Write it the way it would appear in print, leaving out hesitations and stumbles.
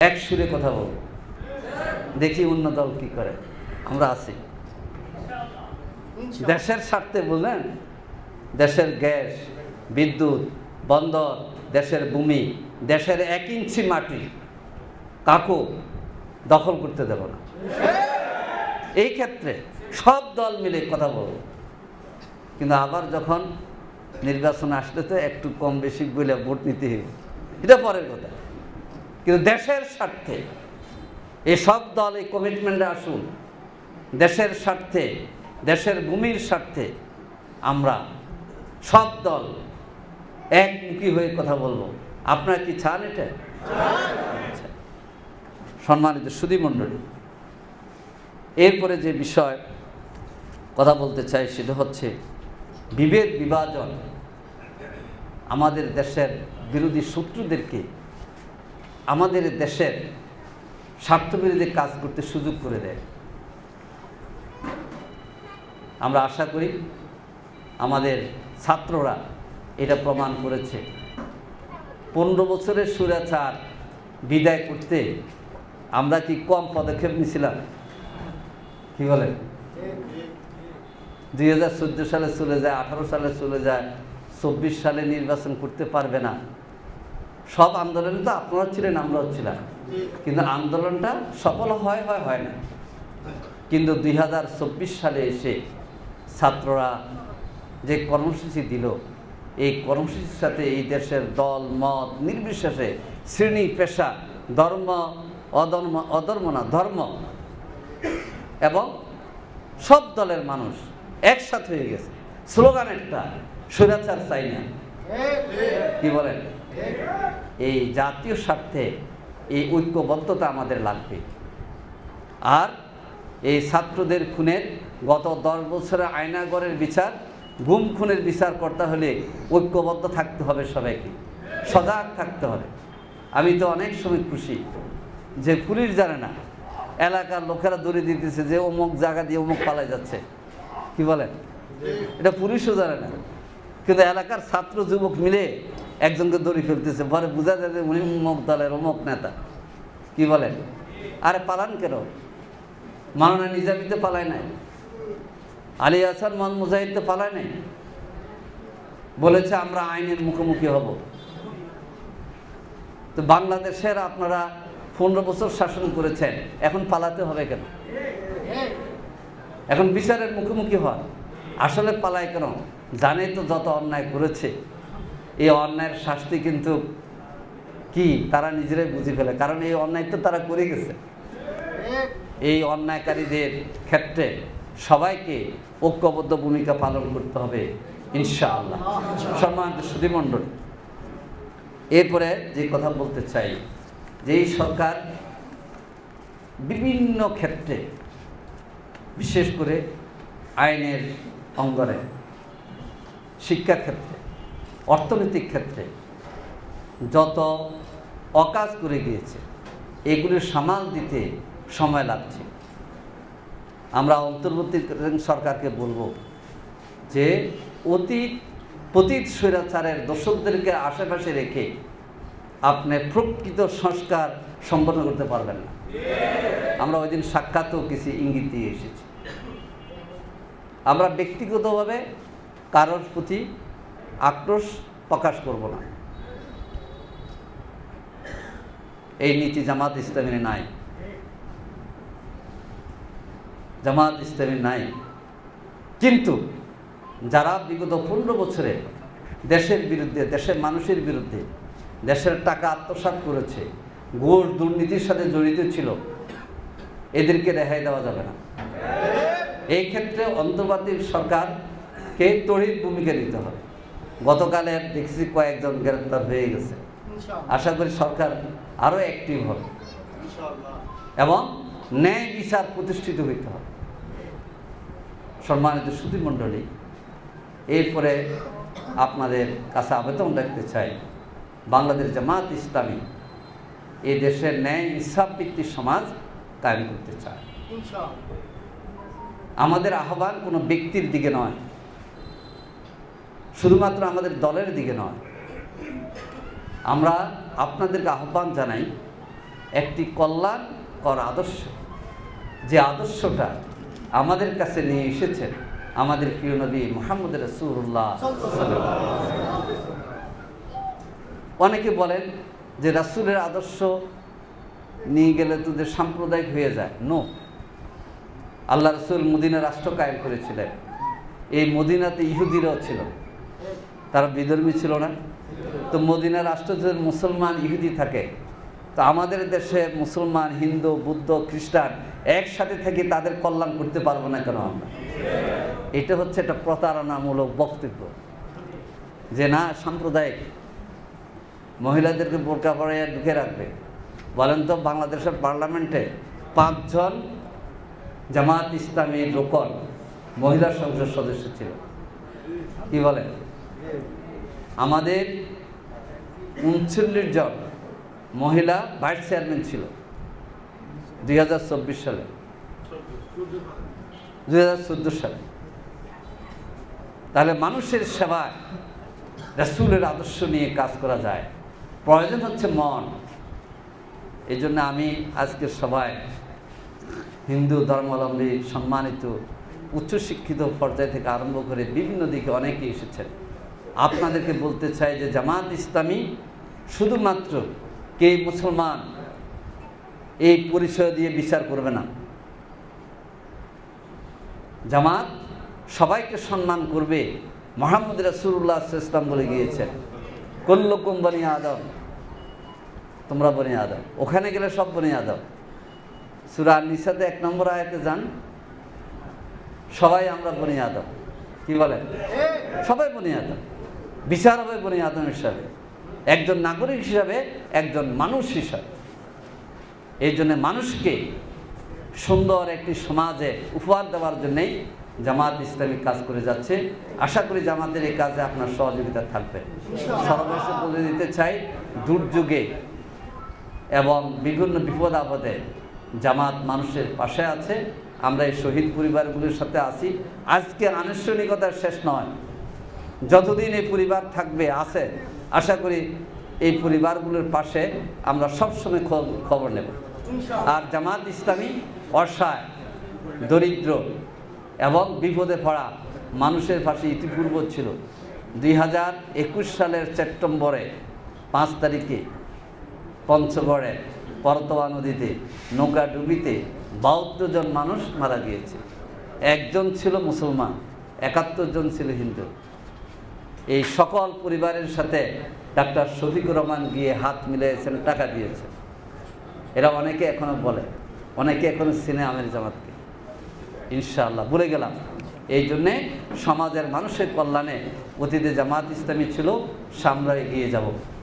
এক সুরে কথা বলবো, দেখি অন্য দল কি করে। আমরা আছি দেশের স্বার্থে, বুঝলেন? দেশের গ্যাস, বিদ্যুৎ, বন্দর, দেশের ভূমি, দেশের 1 ইঞ্চি মাটি কাকু দখল করতে দেব না। এই ক্ষেত্রে সব দল মিলে কথা বলবো। কিন্তু আবার যখন নির্বাচন আসলে তো একটু কম বেশি বলে ভোট নিতে হবে, এটা পরের কথা। কিন্তু দেশের স্বার্থে এই সব দল এই কমিটমেন্টে আসুন। দেশের স্বার্থে, দেশের ভূমির স্বার্থে আমরা সব দল একমুখী হয়ে কথা বলবো। আপনারা কি চান এটা? সম্মানিত সুধীমণ্ডলী, এরপরে যে বিষয় কথা বলতে চাই সেটা হচ্ছে বিভেদ বিভাজন আমাদের দেশের বিরোধী শত্রুদেরকে আমাদের দেশের স্বার্থবিরোধী কাজ করতে সুযোগ করে দেয়। আমরা আশা করি আমাদের ছাত্ররা এটা প্রমাণ করেছে। 15 বছরের স্বৈরাচার বিদায় করতে আমরা কি কম পদক্ষেপ নিয়েছিলাম? কি বলেন? 2014 সালে চলে যায়, 18 সালে চলে যায়, 24 সালে নির্বাচন করতে পারবে না। সব আন্দোলনে তো আপনারা ছিলেন, আমরাও ছিলাম, কিন্তু আন্দোলনটা সফল হয় না। কিন্তু 2024 সালে এসে ছাত্ররা যে কর্মসূচি দিল, এই কর্মসূচির সাথে এই দেশের দল মত নির্বিশেষে, শ্রেণী পেশা, ধর্ম অধর্ম না ধর্ম এবং সব দলের মানুষ একসাথে হয়ে গেছে। স্লোগান একটা, স্বৈরাচার চাই না। কি বলেন? এই জাতীয় স্বার্থে এই ঐক্যবদ্ধতা আমাদের লাগবে। আর এই ছাত্রদের খুনের গত 10 বছরের আয়নাগরের বিচার, গুম খুনের বিচার করতে হলে ঐক্যবদ্ধ থাকতে হবে, সবাইকে সজাগ থাকতে হবে। আমি তো অনেক সময় খুশি যে পুলিশ জানে না, এলাকার লোকেরা দৌড়ে দিতেছে যে অমুক জায়গা দিয়ে অমুক পালাই যাচ্ছে। কি বলেন? এটা পুলিশও জানে না, কিন্তু এলাকার ছাত্র যুবক মিলে একজনকে দড়ি ফেলতেছে, পরে বোঝা যায় যে উনি অমুক দলের অমুক নেতা। কি বলেন? আরে পালান কেন? মাওলানা নিজামীতে পালায় নাই, আলী হাসান মোহাম্মদ মুজাহিদ তো পালায় নাই, বলেছে আমরা আইনের মুখোমুখি হব। তো বাংলাদেশের আপনারা 15 বছর শাসন করেছেন, এখন পালাতে হবে কেন? এখন বিচারের মুখোমুখি হয়। আসলে পালায় কেন? জানে তো যত অন্যায় করেছে, এই অন্যায়ের শাস্তি কিন্তু কি তারা নিজেরাই বুঝে ফেলে, কারণ এই অন্যায় তো তারা করে গেছে। এই অন্যায়কারীদের ক্ষেত্রে সবাইকে ঐক্যবদ্ধ ভূমিকা পালন করতে হবে ইনশাআল্লাহ। সম্মানিত সুধীমণ্ডলী, এরপরে যে কথা বলতে চাই, যে এই সরকার বিভিন্ন ক্ষেত্রে, বিশেষ করে আইনের অঙ্গনে, শিক্ষা ক্ষেত্রে, অর্থনৈতিক ক্ষেত্রে যত অকাজ করে গিয়েছে, এগুলির সামাল দিতে সময় লাগছে। আমরা অন্তর্বর্তীকালীন সরকারকে বলবো যে পতিত স্বৈরাচারের দোষকদেরকে আশেপাশে রেখে আপনি প্রকৃত সংস্কার সম্পন্ন করতে পারবেন না। আমরা ওই দিন সাক্ষাৎও কিছু ইঙ্গিত দিয়ে এসেছি। আমরা ব্যক্তিগতভাবে কারোর প্রতি আক্রোশ প্রকাশ করব না, এই নীতি জামাত ইসলামী নাই, জামাত ইসলামী নাই। কিন্তু যারা বিগত 15 বছরে দেশের বিরুদ্ধে, দেশের মানুষের বিরুদ্ধে, দেশের টাকা আত্মসাৎ করেছে, ঘুষ দুর্নীতির সাথে জড়িত ছিল, এদেরকে রেহাই দেওয়া যাবে না। এই ক্ষেত্রে অন্তর্বর্তী সরকারকে তড়িৎ ভূমিকা নিতে হবে। গতকালের দেখছি কয়েকজন গ্রেপ্তার হয়ে গেছে। আশা করি সরকার আরও অ্যাক্টিভ হবে এবং ন্যায় বিচার প্রতিষ্ঠিত হইতে হবে। সম্মানিত সুধীমণ্ডলী, এরপরে আপনাদের কাছে আবেদন রাখতে চাই, বাংলাদেশ জামাত ইসলামী এই দেশের ন্যায় ইনসাফ ভিত্তিক সমাজ কায়েম করতে চায়। আমাদের আহ্বান কোনো ব্যক্তির দিকে নয়, শুধুমাত্র আমাদের দলের দিকে নয়। আমরা আপনাদেরকে আহ্বান জানাই একটি কল্যাণকর আদর্শ, যে আদর্শটা আমাদের কাছে নিয়ে এসেছেন আমাদের প্রিয় নবী মুহাম্মদ রাসূলুল্লাহ সাল্লাল্লাহু আলাইহি ওয়াসাল্লাম। অনেকে বলেন যে রাসূলের আদর্শ নিয়ে গেলে তো যে সাম্প্রদায়িক হয়ে যায়। নো, আল্লাহ রাসূল মদিনা রাষ্ট্র কায়েম করেছিলেন। এই মদিনাতে ইহুদিরাও ছিল, তারা বিধর্মী ছিল না। তো মদিনা রাষ্ট্র যদি মুসলমান ইহুদি থাকে, তো আমাদের দেশে মুসলমান, হিন্দু, বৌদ্ধ, খ্রিস্টান একসাথে থেকে তাদের কল্যাণ করতে পারবো না কেন আমরা? এটা হচ্ছে একটা প্রতারণামূলক বক্তব্য যে না সাম্প্রদায়িক, মহিলাদেরকে বোরকা পরাইয়া ঢুকে রাখবে। বলেন তো বাংলাদেশের পার্লামেন্টে 5 জন জামাত ইসলামী লোকল মহিলা সংসদ সদস্য ছিল। কি বলেন? আমাদের 39 জন মহিলা ভাইস চেয়ারম্যান ছিল 2024 সালে, 2014 সালে। তাহলে মানুষের সেবায় রাসূলের আদর্শ নিয়ে কাজ করা যায়, প্রয়োজন হচ্ছে মন। এই জন্য আমি আজকের সবাই হিন্দু ধর্মাবলম্বী সম্মানিত উচ্চশিক্ষিত পর্যায় থেকে আরম্ভ করে বিভিন্ন দিকে অনেকে এসেছেন। আপনাদেরকে বলতে চাই যে জামাত ইসলামী শুধুমাত্র কে মুসলমান এই পরিচয় দিয়ে বিচার করবে না। জামাত সবাইকে সম্মান করবে। মুহাম্মদ রাসূলুল্লাহ সাল্লাল্লাহু আলাইহি ওয়াসাল্লাম বলে গিয়েছেন, কুল্লুকুম বনি আদম, তোমরা বনি আদম। ওখানে গেলে সব বনি আদম। সূরা নিসাতে 1 নম্বর আয়াতে যান, সবাই আমরা বনি আদম। কি বলেন? সবাই বনি আদম। বিচার হবে বনি আদম হিসাবে, একজন নাগরিক হিসাবে, একজন মানুষ হিসাবে। এই জন্য মানুষকে সুন্দর একটি সমাজে উপহার দেওয়ার জন্যেই জামাত ইসলামী কাজ করে যাচ্ছে। আশা করি জামাতের এই কাজে আপনার সহযোগিতা থাকবে। সর্বশেষে বলে দিতে চাই, দুর্যোগে এবং বিভিন্ন বিপদ আপদে জামাত মানুষের পাশে আছে। আমরা এই শহীদ পরিবারগুলোর সাথে আছি। আজকে আনুষ্ঠানিকতার শেষ নয়, যতদিন এই পরিবার থাকবে আছে, আশা করি এই পরিবারগুলোর পাশে আমরা সবসময় খবর নেব। আর জামাত ইসলামী অসহায়, দরিদ্র এবং বিপদে পড়া মানুষের পাশে ইতিপূর্ব ছিল। 2021 সালের সেপ্টেম্বরে 5 তারিখে পঞ্চগড়ে করতোয়া নদীতে নৌকাডুবিতে 72 জন মানুষ মারা গিয়েছে। 1 জন ছিল মুসলমান, 71 জন ছিল হিন্দু। এই সকল পরিবারের সাথে ডাক্তার শফিকুর রহমান গিয়ে হাত মিলিয়েছেন, টাকা দিয়েছেন। এরা অনেকে এখনো বলে, অনেকে এখনো চিনে আমির জামাতকে। ইনশাআল্লাহ বলে গেলাম। এই জন্যে সমাজের মানুষের কল্যাণে অতীতে জামাত ইসলামী ছিল, সামনে এগিয়ে যাব।